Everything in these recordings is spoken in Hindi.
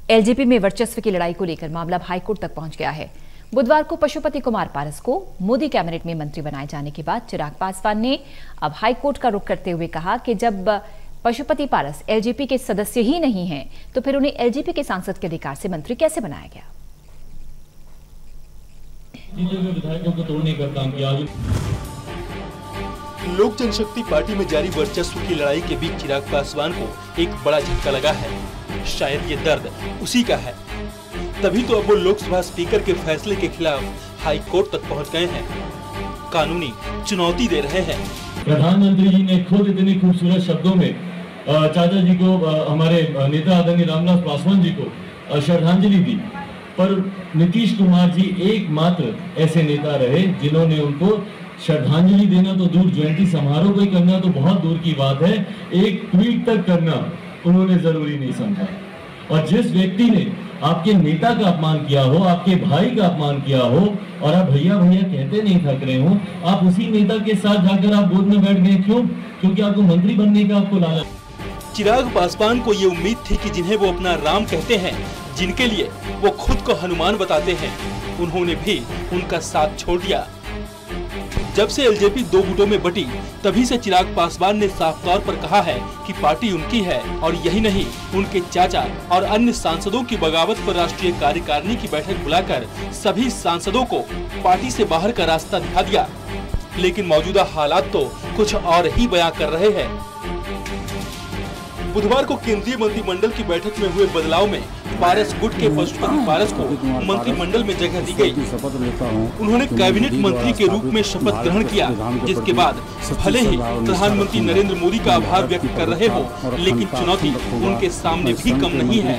एलजेपी में वर्चस्व की लड़ाई को लेकर मामला हाईकोर्ट तक पहुंच गया है। बुधवार को पशुपति कुमार पारस को मोदी कैबिनेट में मंत्री बनाए जाने के बाद चिराग पासवान ने अब हाईकोर्ट का रुख करते हुए कहा कि जब पशुपति पारस एलजेपी के सदस्य ही नहीं हैं, तो फिर उन्हें एलजेपी के सांसद के अधिकार से मंत्री कैसे बनाया गया। विधायकों को तोड़ने का काम किया। लोक जनशक्ति पार्टी में जारी वर्चस्व की लड़ाई के बीच चिराग पासवान को एक बड़ा झटका लगा है। शायद ये दर्द उसी का है, तभी तो अब वो लोकसभा स्पीकर के फैसले के खिलाफ हाई कोर्ट तक पहुंच गए हैं, कानूनी चुनौती दे रहे हैं। प्रधानमंत्री जी ने खुद इतनी खूबसूरत शब्दों में चाचा जी को, हमारे नेता आदरणीय रामविलास पासवान जी को श्रद्धांजलि दी, पर नीतीश कुमार जी एकमात्र ऐसे नेता रहे जिन्होंने उनको श्रद्धांजलि देना तो दूर, जयंती समारोह को करना तो बहुत दूर की बात है, एक ट्वीट तक करना उन्होंने जरूरी नहीं समझा। और जिस व्यक्ति ने आपके नेता का अपमान किया हो, आपके भाई का अपमान किया हो, और आप भैया भैया कहते नहीं थक रहे हो, आप उसी नेता के साथ जाकर आप गोद में बैठ गए। क्यों? क्योंकि आपको मंत्री बनने का आपको लालच। चिराग पासवान को ये उम्मीद थी कि जिन्हें वो अपना राम कहते हैं, जिनके लिए वो खुद को हनुमान बताते हैं, उन्होंने भी उनका साथ छोड़ दिया। जब से एलजेपी दो गुटों में बटी, तभी से चिराग पासवान ने साफ तौर पर कहा है कि पार्टी उनकी है, और यही नहीं, उनके चाचा और अन्य सांसदों की बगावत पर राष्ट्रीय कार्यकारिणी की बैठक बुलाकर सभी सांसदों को पार्टी से बाहर का रास्ता दिखा दिया। लेकिन मौजूदा हालात तो कुछ और ही बयां कर रहे हैं। बुधवार को केंद्रीय मंत्रिमंडल की बैठक में हुए बदलाव में पारस गुट के पशुपति पारस को मंत्रिमंडल में जगह दी गई। उन्होंने कैबिनेट मंत्री के रूप में शपथ ग्रहण किया, जिसके बाद भले ही प्रधानमंत्री नरेंद्र मोदी का आभार व्यक्त कर रहे हो, लेकिन चुनौती उनके सामने भी कम नहीं है।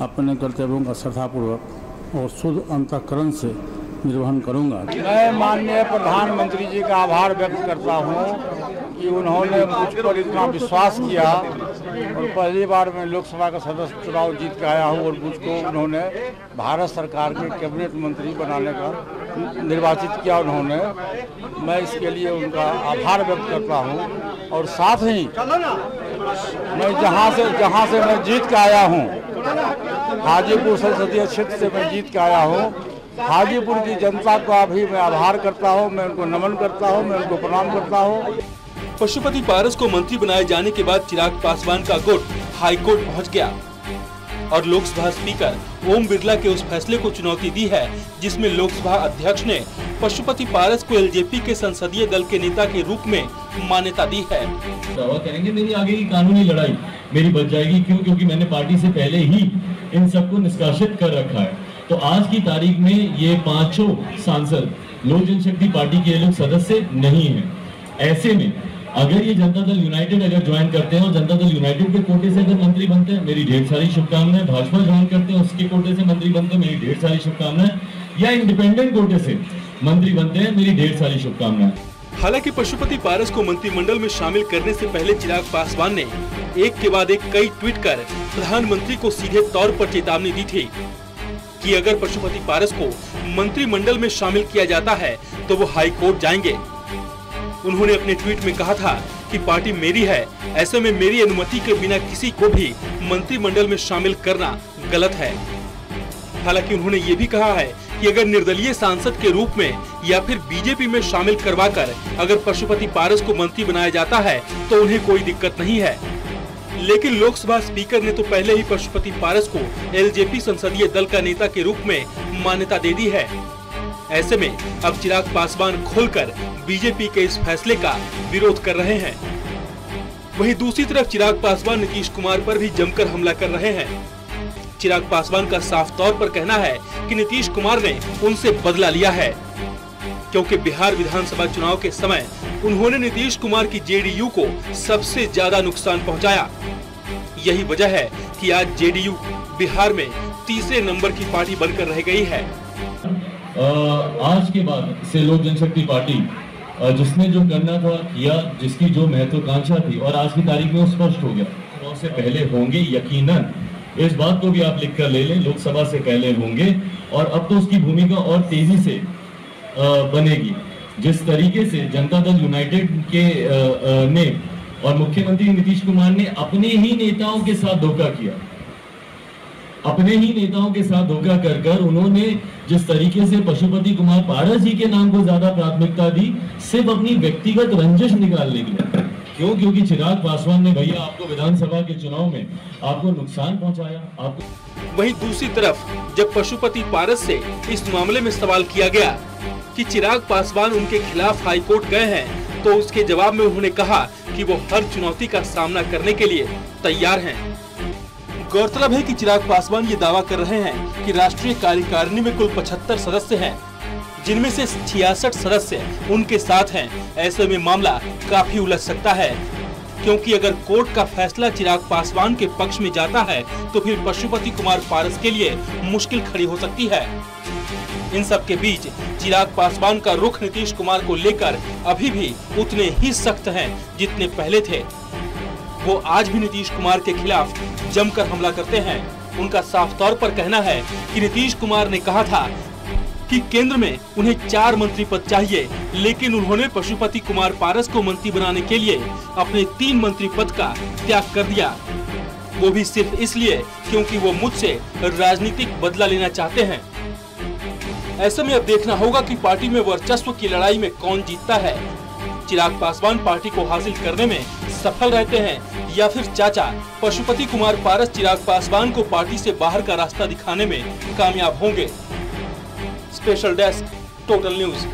अपने कर्तव्यों का श्रद्धापूर्वक और शुद्ध अंतःकरण से निर्वहन करूंगा। मैं माननीय प्रधानमंत्री जी का आभार व्यक्त करता हूं कि उन्होंने मुझ पर इतना विश्वास किया, और पहली बार मैं लोकसभा का सदस्य चुनाव जीत के आया हूं, और मुझको उन्होंने भारत सरकार के कैबिनेट मंत्री बनाने का निर्वाचित किया उन्होंने। मैं इसके लिए उनका आभार व्यक्त करता हूं। और साथ ही मैं जहां से मैं जीत के आया हूं, हाजीपुर संसदीय क्षेत्र से मैं जीत के आया हूं, हाजीपुर की जनता का भी मैं आभार करता हूं, मैं उनको नमन करता हूं, मैं उनको प्रणाम करता हूं। पशुपति पारस को मंत्री बनाए जाने के बाद चिराग पासवान का गुट हाई कोर्ट पहुंच गया और लोकसभा स्पीकर ओम बिरला के उस फैसले को चुनौती दी है, जिसमें लोकसभा अध्यक्ष ने पशुपति पारस को एलजेपी के संसदीय दल के नेता के रूप में मान्यता दी है। दावा करेंगे मेरी आगे की कानूनी लड़ाई मेरी बच जाएगी। क्यों? क्योंकि मैंने पार्टी से पहले ही इन सबको निष्कासित कर रखा है। तो आज की तारीख में ये पांचों सांसद लोक जनशक्ति पार्टी के लोग सदस्य नहीं हैं। ऐसे में अगर ये जनता दल यूनाइटेड अगर ज्वाइन करते हैं और जनता दल यूनाइटेड के कोटे से अगर मंत्री बनते हैं, मेरी ढेर सारी शुभकामनाएं। भाजपा ज्वाइन करते हैं, उसके कोटे से मंत्री बनते हैं, मेरी ढेर सारी शुभकामनाएं। या इंडिपेंडेंट कोटे से मंत्री बनते हैं, मेरी ढेर सारी शुभकामनाएं। हालांकि पशुपति पारस को मंत्रिमंडल में शामिल करने से पहले चिराग पासवान ने एक के बाद एक कई ट्वीट कर प्रधानमंत्री को सीधे तौर पर चेतावनी दी थी कि अगर पशुपति पारस को मंत्रिमंडल में शामिल किया जाता है तो वो हाई कोर्ट जाएंगे। उन्होंने अपने ट्वीट में कहा था कि पार्टी मेरी है, ऐसे में मेरी अनुमति के बिना किसी को भी मंत्रिमंडल में शामिल करना गलत है। हालांकि उन्होंने ये भी कहा है कि अगर निर्दलीय सांसद के रूप में या फिर बीजेपी में शामिल करवाकर अगर पशुपति पारस को मंत्री बनाया जाता है तो उन्हें कोई दिक्कत नहीं है। लेकिन लोकसभा स्पीकर ने तो पहले ही पशुपति पारस को एलजेपी संसदीय दल का नेता के रूप में मान्यता दे दी है। ऐसे में अब चिराग पासवान खुलकर बीजेपी के इस फैसले का विरोध कर रहे हैं। वहीं दूसरी तरफ चिराग पासवान नीतीश कुमार पर भी जमकर हमला कर रहे हैं। चिराग पासवान का साफ तौर पर कहना है कि नीतीश कुमार ने उनसे बदला लिया है, क्योंकि बिहार विधानसभा चुनाव के समय उन्होंने नीतीश कुमार की जेडीयू को सबसे ज्यादा नुकसान पहुंचाया। यही वजह है कि आज जेडीयू बिहार में तीसरे नंबर की पार्टी बनकर रह गई है। आज के बाद से लोक जनशक्ति पार्टी जिसने जो करना था किया, जिसकी जो महत्वाकांक्षा थी, और आज की तारीख में वो स्पष्ट हो गया। चुनाव से पहले होंगे यकीनन, इस बात को भी आप लिख कर ले लें, लोकसभा से पहले होंगे। और अब तो उसकी भूमिका और तेजी से बनेगी। जिस तरीके से जनता दल यूनाइटेड के ने और मुख्यमंत्री नीतीश कुमार ने अपने ही नेताओं के साथ धोखा किया, अपने ही नेताओं के साथ धोखा कर कर उन्होंने जिस तरीके से पशुपति कुमार पारस जी के नाम को ज्यादा प्राथमिकता दी, सिर्फ अपनी व्यक्तिगत रंजिश निकालने के लिए। क्यों? क्योंकि चिराग पासवान ने भैया आपको विधानसभा के चुनाव में आपको नुकसान पहुंचाया। आपको वहीं दूसरी तरफ जब पशुपति पारस से इस मामले में सवाल किया गया कि चिराग पासवान उनके खिलाफ हाईकोर्ट गए हैं, तो उसके जवाब में उन्होंने कहा कि वो हर चुनौती का सामना करने के लिए तैयार हैं। गौरतलब है कि चिराग पासवान ये दावा कर रहे हैं कि राष्ट्रीय कार्यकारिणी में कुल 75 सदस्य हैं, जिनमें से 66 सदस्य उनके साथ हैं। ऐसे में मामला काफी उलझ सकता है, क्योंकि अगर कोर्ट का फैसला चिराग पासवान के पक्ष में जाता है तो फिर पशुपति कुमार पारस के लिए मुश्किल खड़ी हो सकती है। इन सब के बीच चिराग पासवान का रुख नीतीश कुमार को लेकर अभी भी उतने ही सख्त हैं जितने पहले थे। वो आज भी नीतीश कुमार के खिलाफ जमकर हमला करते हैं। उनका साफ तौर पर कहना है कि नीतीश कुमार ने कहा था कि केंद्र में उन्हें 4 मंत्री पद चाहिए, लेकिन उन्होंने पशुपति कुमार पारस को मंत्री बनाने के लिए अपने 3 मंत्री पद का त्याग कर दिया। वो भी सिर्फ इसलिए क्योंकि वो मुझसे राजनीतिक बदला लेना चाहते हैं। ऐसे में अब देखना होगा कि पार्टी में वर्चस्व की लड़ाई में कौन जीतता है। चिराग पासवान पार्टी को हासिल करने में सफल रहते हैं या फिर चाचा पशुपति कुमार पारस चिराग पासवान को पार्टी से बाहर का रास्ता दिखाने में कामयाब होंगे। Special desk, total news.